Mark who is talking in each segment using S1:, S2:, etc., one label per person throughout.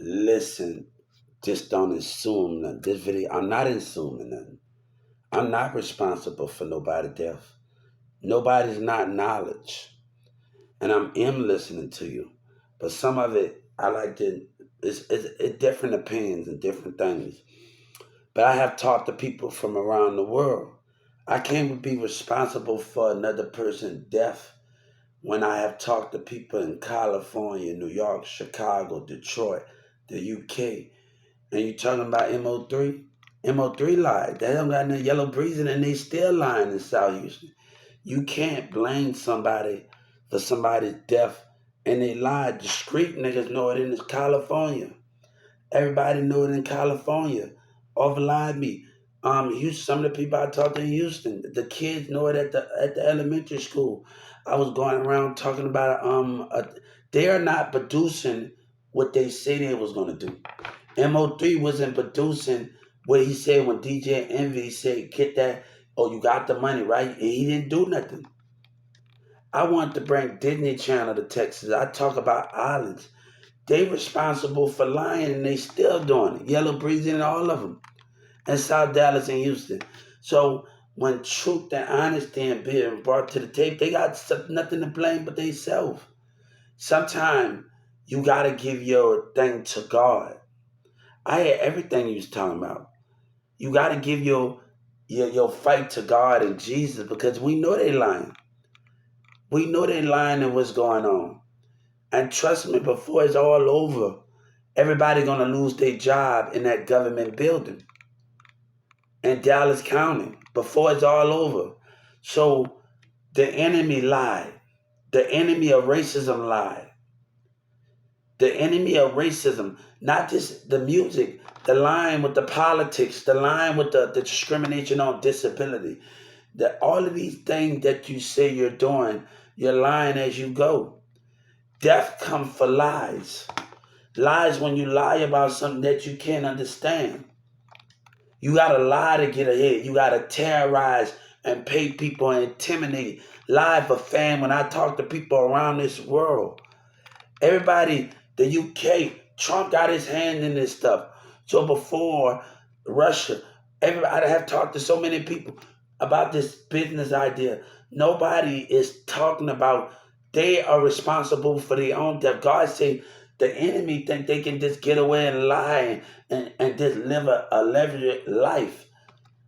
S1: Listen, just don't assume nothing. This video, I'm not assuming nothing. I'm not responsible for nobody's death. Nobody's not knowledge. And I am listening to you. But some of it, I like to, it's different opinions and different things. But I have talked to people from around the world. I can't be responsible for another person's death when I have talked to people in California, New York, Chicago, Detroit, the UK. And you talking about MO3? MO3 lied. They don't got no yellow breezing and they still lying in South Houston. You can't blame somebody for somebody's death and they lied. The street niggas know it in California. Everybody knew it in California. Overlied me. Houston, some of the people I talked to in Houston, the kids know it at the elementary school. I was going around talking about they are not producing what they say they was gonna do. MO3 wasn't producing what he said when DJ Envy said, get that, oh, you got the money, right? And he didn't do nothing. I wanted to bring Disney Channel to Texas. I talk about islands. They responsible for lying and they still doing it. Yellow Breezy and all of them. And South Dallas and Houston. So when truth and honesty and being brought to the table, they got nothing to blame but themselves. Sometimes you got to give your thing to God. I hear everything you was talking about. You got to give your fight to God and Jesus because we know they lying. We know they lying and what's going on. And trust me, before it's all over, everybody gonna lose their job in that government building in Dallas County before it's all over. So the enemy lied. The enemy of racism lied. The enemy of racism, not just the music, the line with the politics, the line with the discrimination on disability, all of these things that you say you're doing, you're lying as you go. Death comes for lies. Lies when you lie about something that you can't understand. You gotta lie to get ahead. You gotta terrorize and pay people and intimidate. Lie for fame. When I talk to people around this world, everybody, the UK, Trump got his hand in this stuff. So before Russia, everybody have talked to so many people about this business idea. Nobody is talking about they are responsible for their own death. God say the enemy think they can just get away and lie and just live a leisure life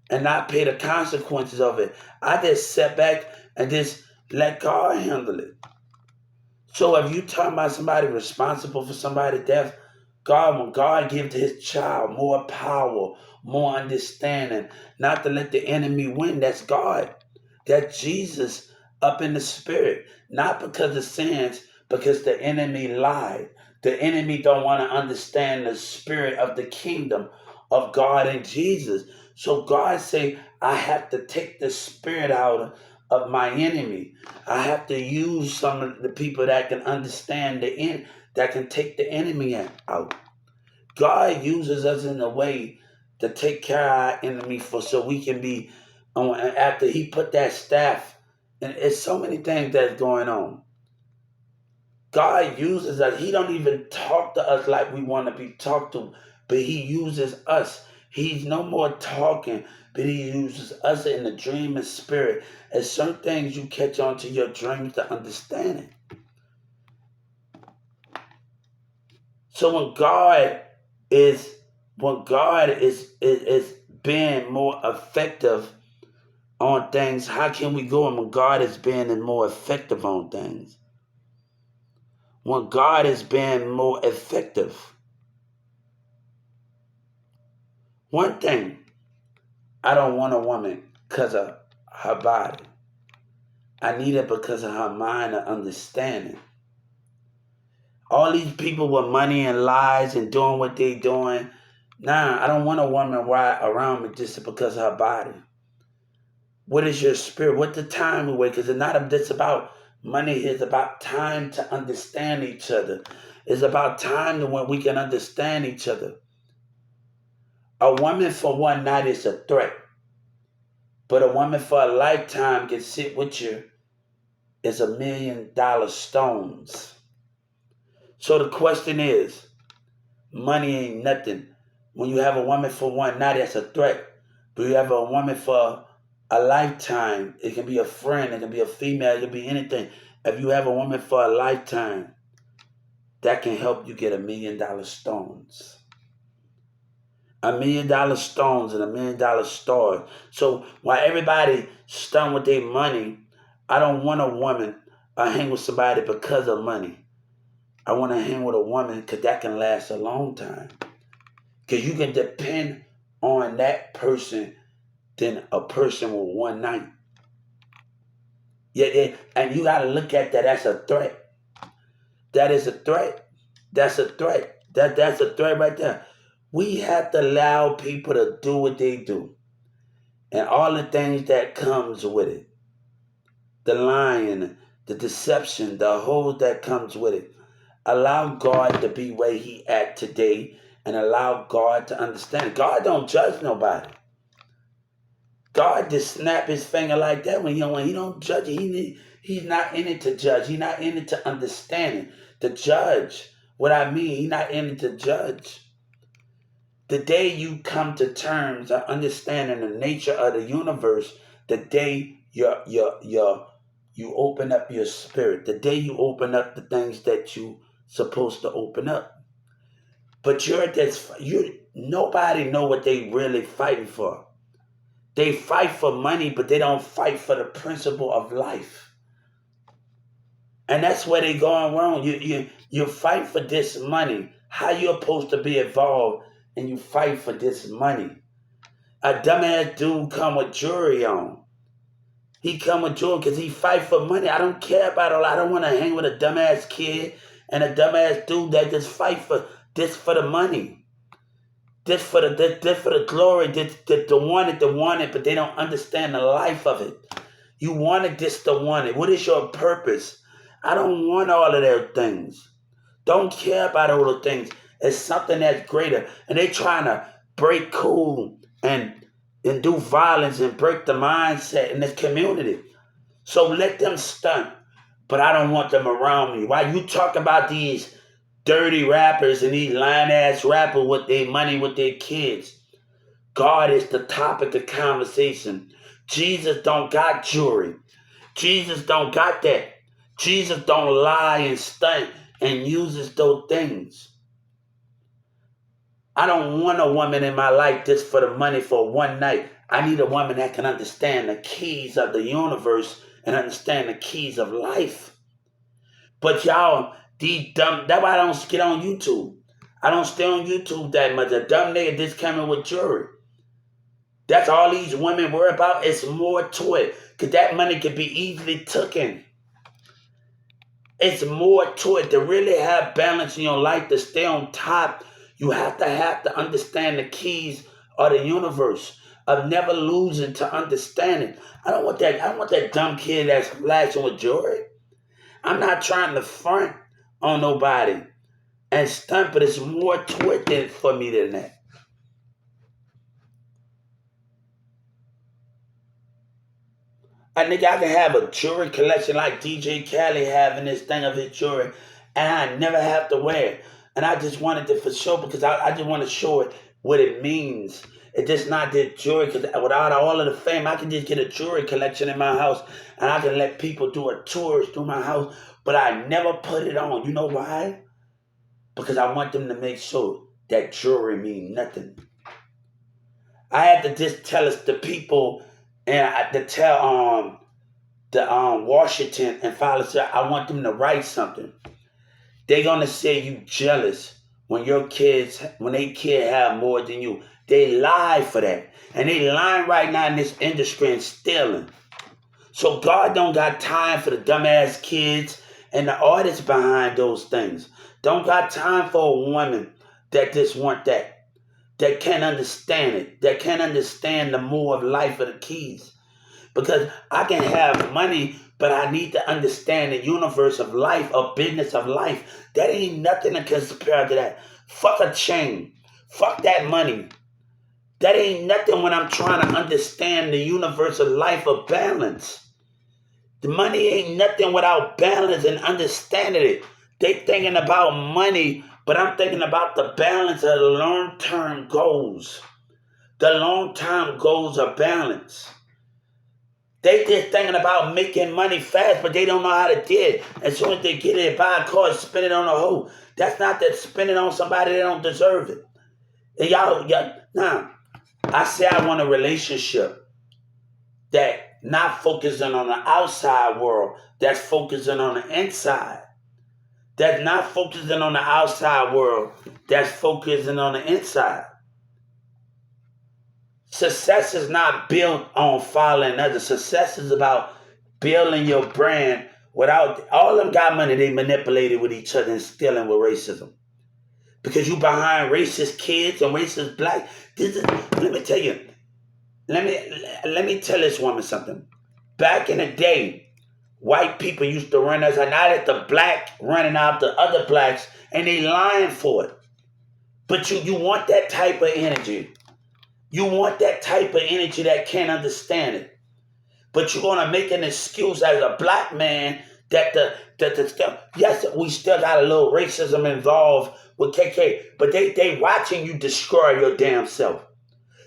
S1: and not pay the consequences of it. I just sit back and just let God handle it. So if you talking about somebody responsible for somebody's death, when God give to his child more power, more understanding, not to let the enemy win, that's God. That's Jesus up in the spirit. Not because of sins, because the enemy lied. The enemy don't want to understand the spirit of the kingdom of God and Jesus. So God say, I have to take the spirit out of my enemy. I have to use some of the people that can understand the end, that can take the enemy out. God uses us in a way to take care of our enemy so we can be, after he put that staff, and it's so many things that's going on. God uses us. He don't even talk to us like we want to be talked to, but he uses us. He's no more talking, but he uses us in the dream and spirit. And certain things you catch on to your dreams to understand it. So when God is being more effective on things, how can we go when God is being more effective on things? When God is being more effective. One thing, I don't want a woman because of her body. I need it because of her mind and understanding. All these people with money and lies and doing what they doing. Nah, I don't want a woman ride around me just because of her body. What is your spirit? What the time away? Because it's not just about money. It's about time to understand each other. It's about time when we can understand each other. A woman for one night is a threat. But a woman for a lifetime can sit with you is $1 million stones. So the question is, Money ain't nothing. When you have a woman for one night, that's a threat. But you have a woman for a lifetime. It can be a friend, it can be a female, it can be anything. If you have a woman for a lifetime, that can help you get $1 million stones. $1 million stones and $1 million stars. So while everybody stunned with their money, I don't want a woman hang with somebody because of money. I want to hang with a woman because that can last a long time. Because you can depend on that person than a person with one night. Yeah, and you got to look at that as a threat. That is a threat. That's a threat. That's a threat right there. We have to allow people to do what they do. And all the things that comes with it. The lying, the deception, the whole that comes with it. Allow God to be where he at today and allow God to understand. God don't judge nobody. God just snap his finger like that when he don't judge it. He's not in it to judge. He's not in it to understand it. To judge. What I mean, he's not in it to judge. The day you come to terms of understanding the nature of the universe, the day you open up your spirit, the day you open up the things that you supposed to open up. But nobody know what they really fighting for. They fight for money, but they don't fight for the principle of life. And that's where they going wrong. You fight for this money. How you supposed to be involved and you fight for this money? A dumbass dude come with jewelry on. He come with jewelry because he fight for money. I don't care about all. I don't want to hang with a dumbass kid and a dumbass dude that just fight for this for the money. This for the glory. This to want it, but they don't understand the life of it. You wanted this to want it. What is your purpose? I don't want all of those things. Don't care about all the things. It's something that's greater. And they trying to break cool and do violence and break the mindset in this community. So let them stunt. But I don't want them around me. Why you talk about these dirty rappers and these lying-ass rappers with their money with their kids? God is the topic of conversation. Jesus don't got jewelry. Jesus don't got that. Jesus don't lie and stunt and uses those things. I don't want a woman in my life just for the money for one night. I need a woman that can understand the keys of the universe and understand the keys of life. But y'all, these dumb, that's why I don't get on YouTube. I don't stay on YouTube that much. A dumb nigga just coming with jewelry. That's all these women worry about. It's more to it. Because that money can be easily taken. It's more to it. To really have balance in your life, to stay on top, you have to understand the keys of the universe, of never losing to understanding. I don't want that dumb kid that's flashing with jewelry. I'm not trying to front on nobody and stunt, but it's more to it for me than that. I think I can have a jewelry collection like DJ Khaled having this thing of his jewelry, and I never have to wear it. And I just wanted it for show because I just want to show it what it means. It's just not that jewelry, because without all of the fame, I can just get a jewelry collection in my house, and I can let people do a tour through my house, but I never put it on. You know why? Because I want them to make sure that jewelry means nothing. I had to just tell us the people, and I had to tell the Washington and Fowler, I want them to write something. They're gonna say you jealous when they kid have more than you. They lie for that. And they lying right now in this industry and stealing. So God don't got time for the dumbass kids and the artists behind those things. Don't got time for a woman that just want that can't understand it, that can't understand the more of life of the keys. Because I can have money, but I need to understand the universe of life, a business of life. That ain't nothing to compare to that. Fuck a chain. Fuck that money. That ain't nothing when I'm trying to understand the universe of life of balance. The money ain't nothing without balance and understanding it. They thinking about money But I'm thinking about the balance of the long-term goals. The long-term goals are balanced. They just thinking about making money fast, but they don't know how to do it. As soon as they get it, buy a car, spend it on a hoe. That's not that spend it on somebody that don't deserve it. And y'all, now, I say I want a relationship that not focusing on the outside world, that's focusing on the inside. That's not focusing on the outside world, that's focusing on the inside. Success is not built on following others. Success is about building your brand without, all of them got money, they manipulated with each other and stealing with racism. Because you behind racist kids and racist black. Let me tell you, let me tell this woman something. Back in the day, white people used to run us, and now that the black running out the other blacks, and they lying for it. But you want that type of energy. You want that type of energy that can't understand it. But you're gonna make an excuse as a black man that the stuff. Yes, we still got a little racism involved with KK, but they watching you destroy your damn self.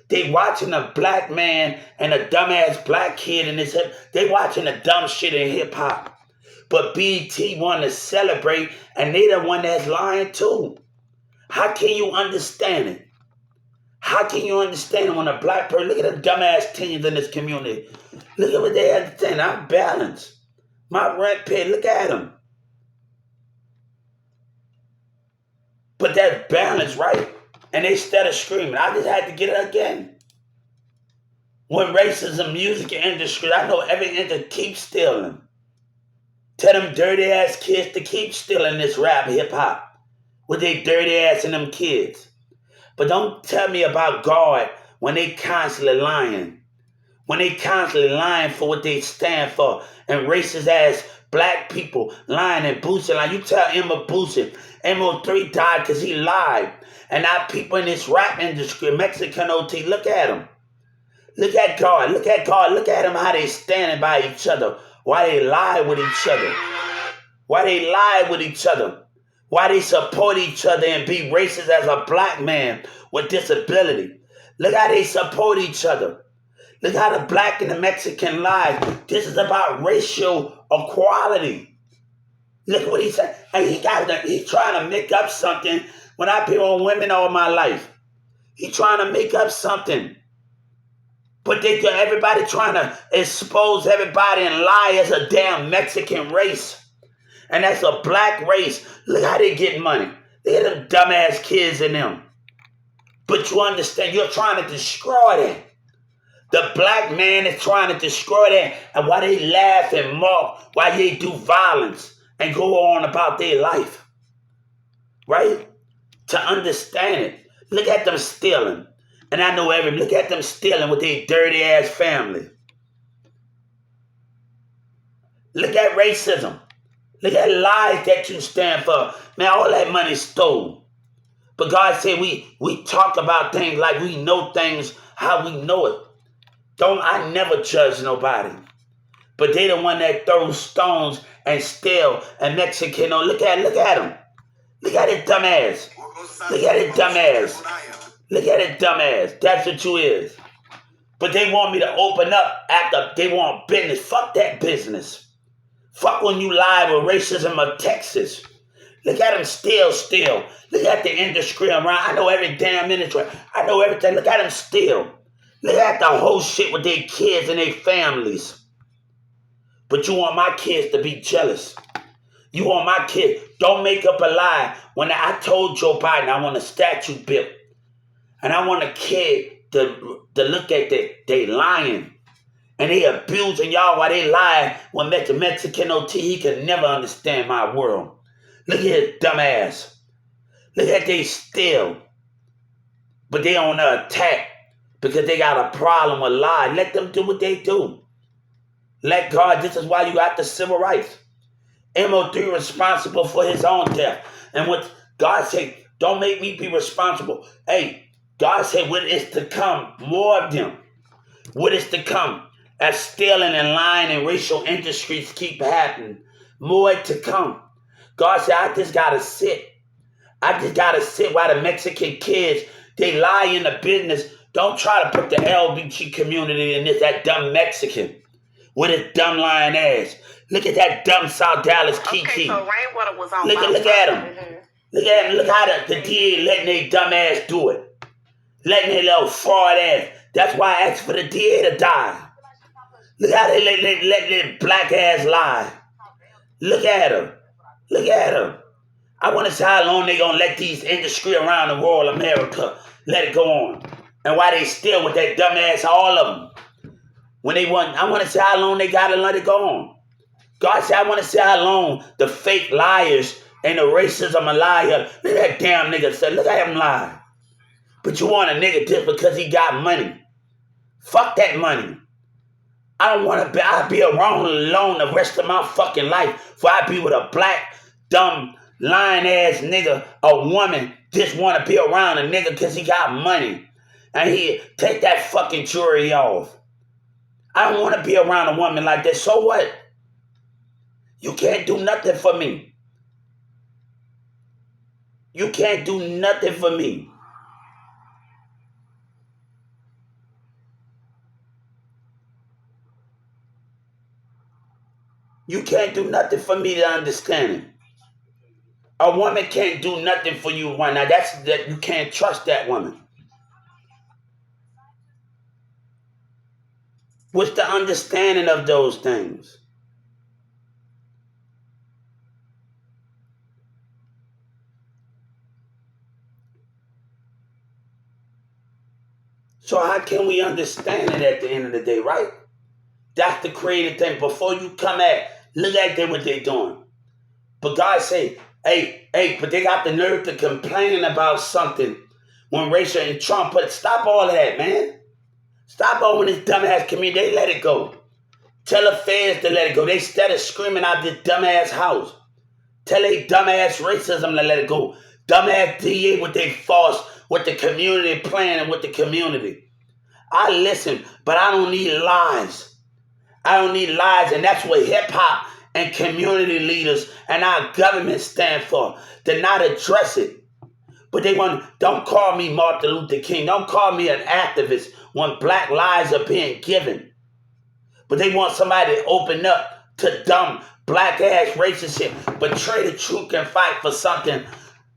S1: They watching a black man and a dumbass black kid in his hip. They watching the dumb shit in hip hop. But BT want to celebrate, and they the one that's lying too. How can you understand it? How can you understand when a black person, look at the dumbass teens in this community. Look at what they understand. I'm balanced. My rent paid, look at them. But that's balanced, right? And they started screaming. I just had to get it again. When racism, music industry, I know every industry keeps stealing. Tell them dirty ass kids to keep stealing this rap hip hop with their dirty ass and them kids. But don't tell me about God when they constantly lying. When they constantly lying for what they stand for. And racist ass black people lying and boosting. Like you tell Emma boosting. MO3 died because he lied. And now people in this rap industry, Mexican OT, look at him. Look at God. Look at God. Look at them how they standing by each other. Why they lie with each other. Why they lie with each other. Why they support each other and be racist as a black man with disability. Look how they support each other. Look how the black and the Mexican lie. This is about racial equality. Look what he said. And he's trying to make up something when I've been on women all my life. He's trying to make up something. But everybody trying to expose everybody and lie as a damn Mexican race. And that's a black race. Look how they get money. Look at them dumbass kids in them. But you understand, you're trying to destroy that. The black man is trying to destroy that. And why they laugh and mock, why they do violence and go on about their life. Right? To understand it. Look at them stealing. And I know look at them stealing with their dirty ass family. Look at racism. Look at lies that you stand for. Man, all that money stole. But God said we talk about things like we know things how we know it. I never judge nobody. But they the one that throws stones and steal and Mexican. Look at them. Look at it, dumbass. Look at it, dumbass. Look at it, dumbass. That's what you is. But they want me to open up after they want business. Fuck that business. Fuck when you lie with racism of Texas. Look at them steal. Look at the industry around. I know every damn industry. I know everything. Look at them steal. Look at the whole shit with their kids and their families. But you want my kids to be jealous. You want my kids. Don't make up a lie. When I told Joe Biden I want a statue built. And I want a kid to look at they lying. And they abusing y'all while they lie. When Mexican OT, he can never understand my world. Look at his dumb ass. Look at they steal. But they on the attack because they got a problem with lie. Let them do what they do. Let God, this is why you got the civil rights. MO3 responsible for his own death. And what God said, don't make me be responsible. Hey, God said what is to come, more of them. What is to come? As stealing and lying and racial industries keep happening, more to come. God said, I just got to sit. I just gotta sit while the Mexican kids, they lie in the business. Don't try to put the LGBT community in this, that dumb Mexican with his dumb lying ass. Look at that dumb South Dallas Kiki. Okay, so Rainwater was on. Look at him. Mm-hmm. Look at him. Look how the DA letting their dumb ass do it. Letting their little fraud ass. That's why I asked for the DA to die. Look how they let their black ass lie. Look at him. Look at him. I want to see how long they gonna let these industry around the world, America, let it go on, and why they still with that dumb ass, all of them. When they want, I want to see how long they gotta let it go on. God said, I want to see how long the fake liars and the racism and liar. Look at that damn nigga said, look at him lie. But you want a nigga just because he got money? Fuck that money. I don't want to be. I'll be around alone the rest of my fucking life. For I be with a black, dumb, lying ass nigga, a woman just want to be around a nigga because he got money. And he take that fucking jewelry off. I don't want to be around a woman like that. So what? You can't do nothing for me. You can't do nothing for me. You can't do nothing for me to understand it. A woman can't do nothing for you right now. That you can't trust that woman. What's the understanding of those things? So how can we understand it at the end of the day, right? That's the creative thing. Before you come look at them what they doing. But God say, hey, but they got the nerve to complain about something when Rachel and Trump stop all of that, man. Stop all when this dumbass community, they let it go. Tell the feds to let it go. They started screaming out this dumbass house. Tell they dumbass racism to let it go. Dumbass DA with they false, with the community planning with the community. I listen, but I don't need lies. I don't need lies, and that's what hip-hop and community leaders and our government stand for. To not address it. But they don't call me Martin Luther King. Don't call me an activist when black lives are being given. But they want somebody to open up to dumb, black-ass racist shit. But Trey the Truth can fight for something.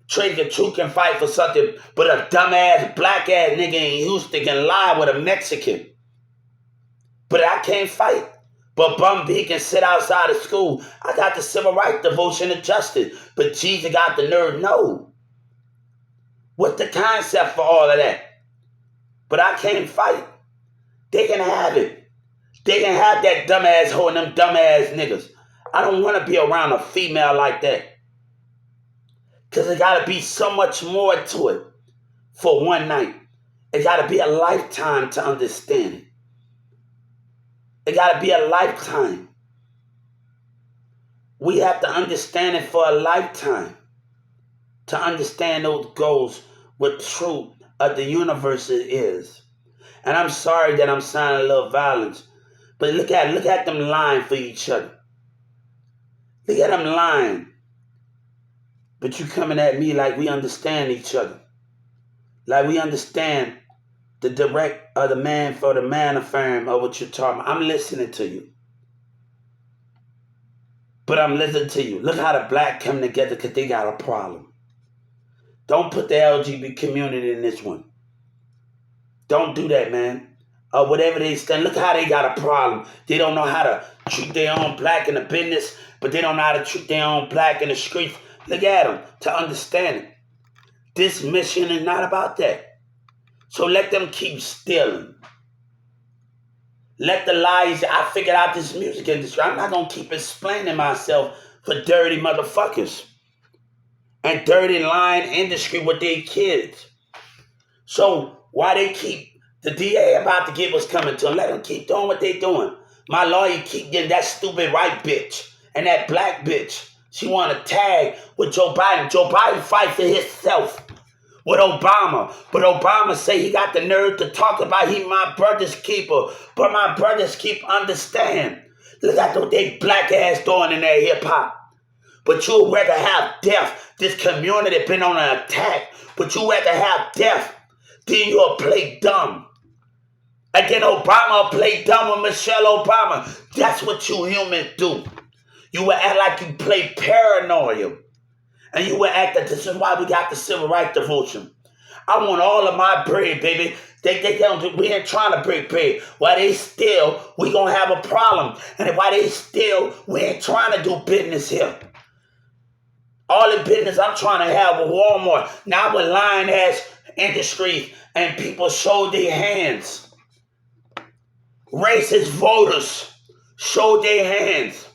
S1: Trey the Truth can fight for something. But a dumbass, black-ass nigga in Houston can lie with a Mexican. But I can't fight. But Bum B can sit outside of school. I got the civil rights, devotion, and justice. But Jesus got the nerve, no. What's the concept for all of that? But I can't fight. They can have it. They can have that dumbass hoe and them dumbass niggas. I don't want to be around a female like that. Because there got to be so much more to it for one night. It got to be a lifetime to understand it. It got to be a lifetime. We have to understand it for a lifetime. To understand those goals, what truth of the universe is. And I'm sorry that I'm sounding a little violent. But look at them lying for each other. Look at them lying. But you coming at me like we understand each other. Like we understand the direct of the man for the man affirm of what you're talking about. I'm listening to you. But I'm listening to you. Look how the black come together because they got a problem. Don't put the LGBT community in this one. Don't do that, man. Whatever they stand, look how they got a problem. They don't know how to treat their own black in the business, but they don't know how to treat their own black in the streets. Look at them to understand it. This mission is not about that. So let them keep stealing. Let the lies, I figured out this music industry. I'm not going to keep explaining myself for dirty motherfuckers. And dirty lying industry with their kids. So why they keep, the DA about to get what's coming to them, let them keep doing what they doing. My lawyer keep getting that stupid white bitch and that black bitch. She want to tag with Joe Biden. Joe Biden fight for himself with Obama. But Obama say he got the nerve to talk about he my brother's keeper. But my brothers keep understand. Look at what they black ass doing in their hip hop. But you'd rather have death. This community been on an attack. But you'd rather have death than you'll play dumb. Again, Obama played dumb with Michelle Obama. That's what you humans do. You will act like you play paranoia. And you will act that this is why we got the civil rights revolution. I want all of my bread, baby. We ain't trying to break bread. While they steal, we gonna have a problem. And while they steal, we ain't trying to do business here. All the business I'm trying to have with Walmart, not with Lion-ass Industries, and people show their hands. Racist voters show their hands.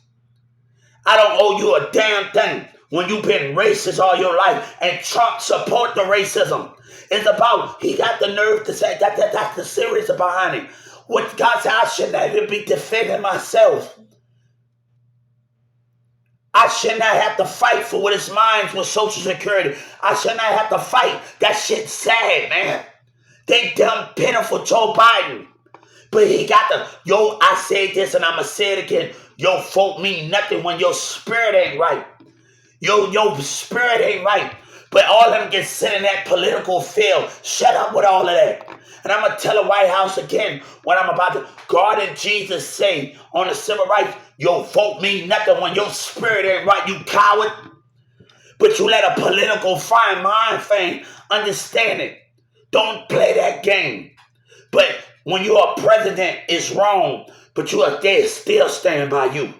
S1: I don't owe you a damn thing when you've been racist all your life, and Trump support the racism. It's about, he got the nerve to say that's the serious behind it. What God said, I should not even be defending myself. I should not have to fight for what is mine with Social Security. I should not have to fight. That shit's sad, man. They dumb, pitiful Joe Biden. But he got I said this and I'm going to say it again. Your vote mean nothing when your spirit ain't right. Your spirit ain't right. But all of them get sent in that political field. Shut up with all of that. And I'm going to tell the White House again what I'm about to. God and Jesus say on the civil rights, your vote mean nothing when your spirit ain't right, you coward. But you let a political fine mind thing understand it. Don't play that game. But when you're a president, it's wrong. But you are there still stand by you.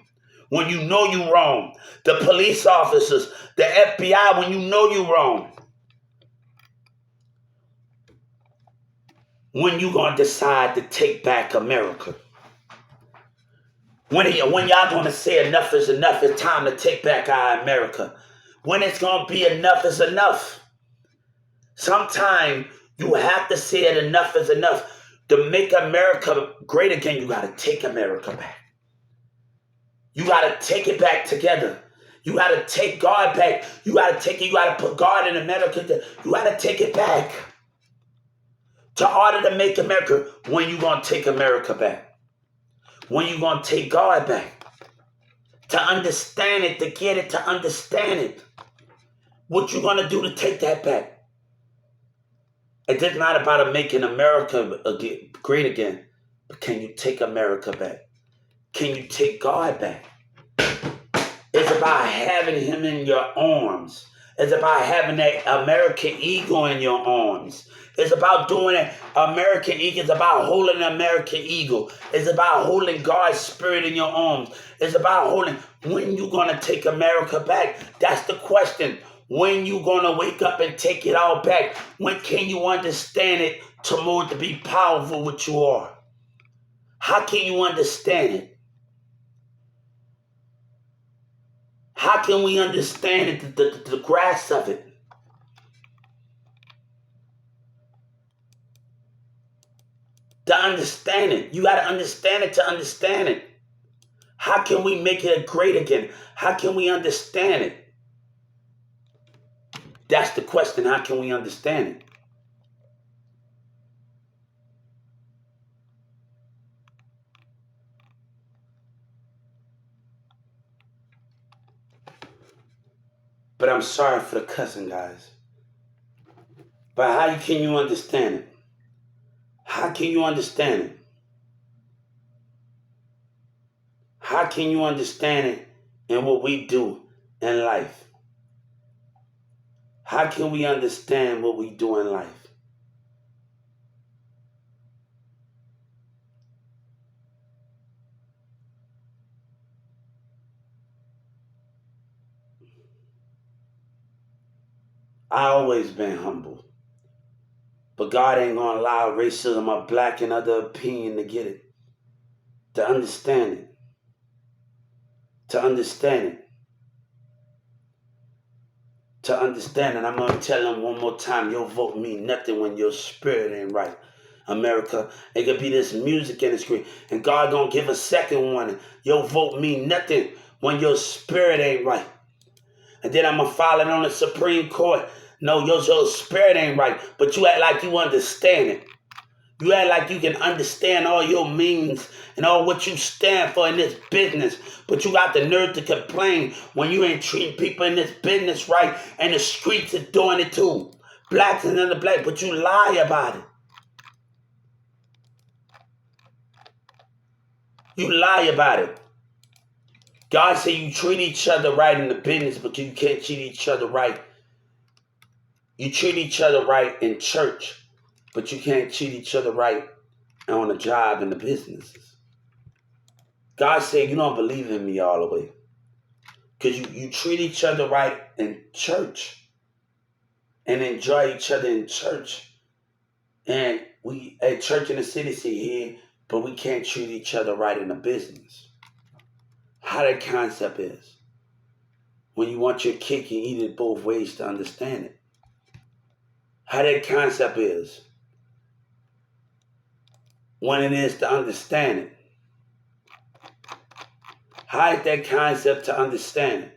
S1: When you know you're wrong. The police officers, the FBI, when you know you're wrong. When you going to decide to take back America? When y'all going to say enough is enough, it's time to take back our America. When it's going to be enough is enough. Sometime you have to say it enough is enough. To make America great again, you got to take America back. You got to take it back together. You got to take God back. You got to put God in America. You got to take it back. To order to make America, when you going to take America back? When you going to take God back? To understand it, to get it, to understand it. What you going to do to take that back? It's not about making America great again, but can you take America back? Can you take God back? It's about having him in your arms. It's about having that American eagle in your arms. It's about doing that American eagle. It's about holding the American eagle. It's about holding God's spirit in your arms. It's about holding, when you going to take America back? That's the question. When you going to wake up and take it all back? When can you understand it to be powerful what you are? How can you understand it? How can we understand it, the grasp of it? To understand it. You got to understand it to understand it. How can we make it great again? How can we understand it? That's the question. How can we understand it? But I'm sorry for the cussing, guys. But how can you understand it? How can you understand it? How can you understand it in what we do in life? How can we understand what we do in life? I always been humble. But God ain't gonna allow racism or black and other opinion to get it. To understand it. To understand it. To understand it. I'm gonna tell them one more time, your vote mean nothing when your spirit ain't right. America, it could be this music industry, and God gonna give a second warning. Your vote mean nothing when your spirit ain't right. And then I'm gonna file it on the Supreme Court. No, your spirit ain't right, but you act like you understand it. You act like you can understand all your means and all what you stand for in this business, but you got the nerve to complain when you ain't treating people in this business right, and the streets is doing it too. Blacks and other black, but you lie about it. You lie about it. God said you treat each other right in the business, but you can't treat each other right. You treat each other right in church, but you can't treat each other right on a job in the businesses. God said you don't believe in me all the way. Because you treat each other right in church and enjoy each other in church. And we at church in the city sit here, but we can't treat each other right in the business. How that concept is. When you want your cake, you eat it both ways to understand it. How that concept is. When it is to understand it. How is that concept to understand it?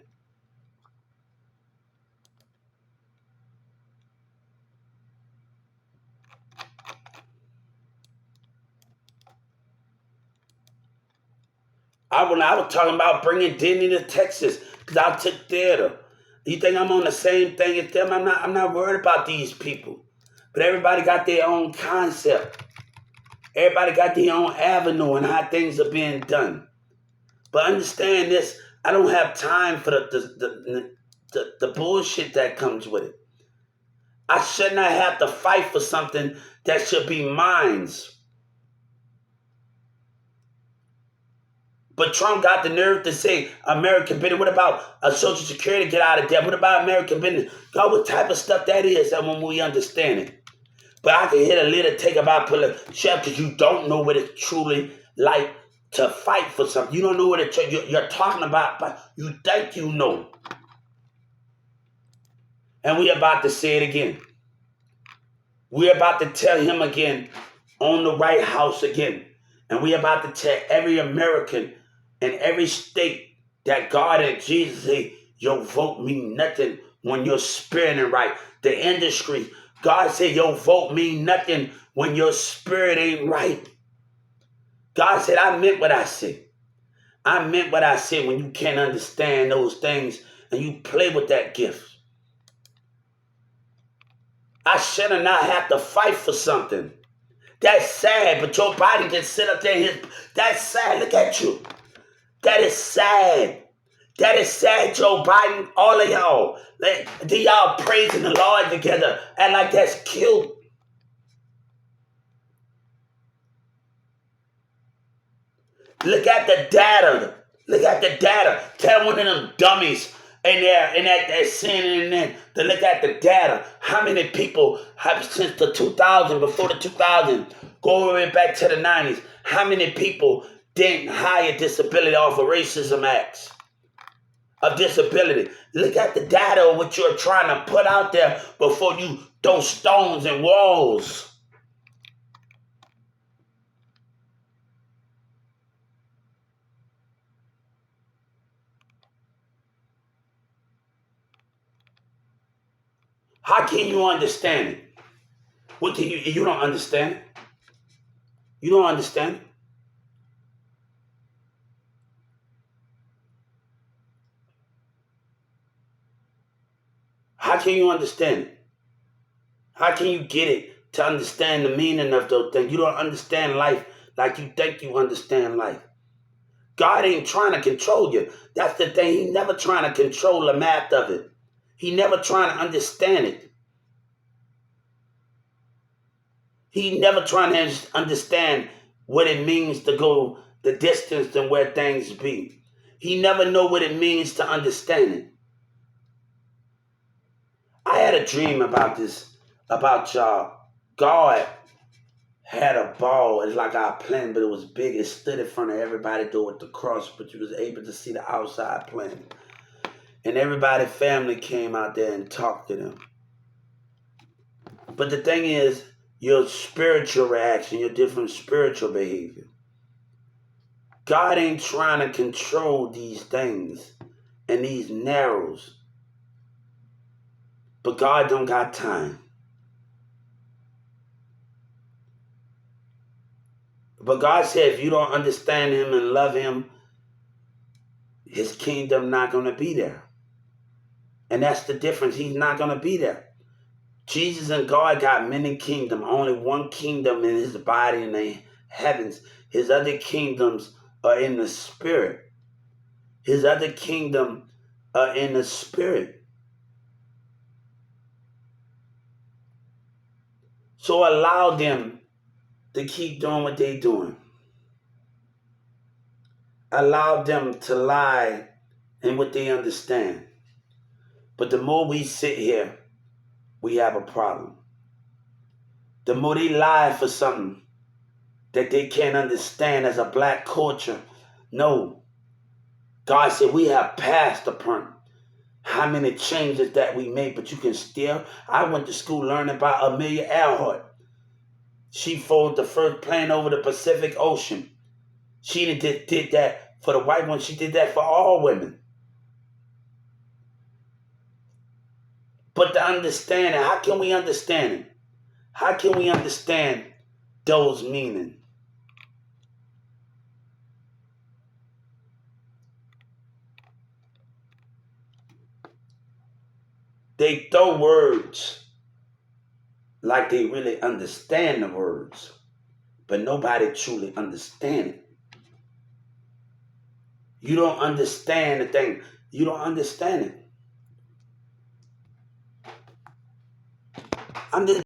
S1: When I was talking about bringing Disney to Texas, because I took theater. You think I'm on the same thing as them? I'm not worried about these people. But everybody got their own concept. Everybody got their own avenue and how things are being done. But understand this, I don't have time for the bullshit that comes with it. I should not have to fight for something that should be mine. But Trump got the nerve to say American business. What about a Social Security get out of debt? What about American business? God, what type of stuff that is that when we understand it. But I can hit a little take about political because you don't know what it's truly like to fight for something. You don't know what you're talking about, but you think you know. And we're about to say it again. We're about to tell him again on the White House again. And we're about to tell every American in every state that God and Jesus say, your vote mean nothing when you're spinning right. The industry, God said your vote mean nothing when your spirit ain't right. God said, I meant what I said. I meant what I said when you can't understand those things and you play with that gift. I should have not have to fight for something. That's sad, but Joe Biden can sit up there and that's sad. Look at you. That is sad. That is sad, Joe Biden. All of y'all. Y'all praising the Lord together and like that's cute. Look at the data. Look at the data. Tell one of them dummies in there and that sin in there to look at the data. How many people have since the 2000, before the 2000, go all the way back to the 90s, how many people didn't hire disability off of racism acts of disability? Look at the data of what you're trying to put out there before you throw stones and walls. How can you understand it? What can you don't understand it? You don't understand it? How can you understand it? How can you get it to understand the meaning of those things? You don't understand life like you think you understand life. God ain't trying to control you. That's the thing. He never trying to control the math of it. He never trying to understand it. He never trying to understand what it means to go the distance and where things be. He never know what it means to understand it. I had a dream about this, about y'all. God had a ball. It's like our plane, but it was big. It stood in front of everybody doing the cross, but you was able to see the outside plane. And everybody's family came out there and talked to them. But the thing is, your spiritual reaction, your different spiritual behavior. God ain't trying to control these things and these narrows. But God don't got time. But God said if you don't understand him and love him, his kingdom not going to be there. And that's the difference. He's not going to be there. Jesus and God got many kingdoms. Only one kingdom in his body in the heavens. His other kingdoms are in the spirit. His other kingdom are in the spirit. So allow them to keep doing what they're doing. Allow them to lie in what they understand. But the more we sit here, we have a problem. The more they lie for something that they can't understand as a black culture. No. God said we have passed upon how many changes that we made, but you can still. I went to school learning about Amelia Earhart. She flew the first plane over the Pacific Ocean. She did that for the white one. She did that for all women. But to understand it, how can we understand it? How can we understand those meanings? They throw words like they really understand the words, but nobody truly understands it. You don't understand the thing. You don't understand it. I'm just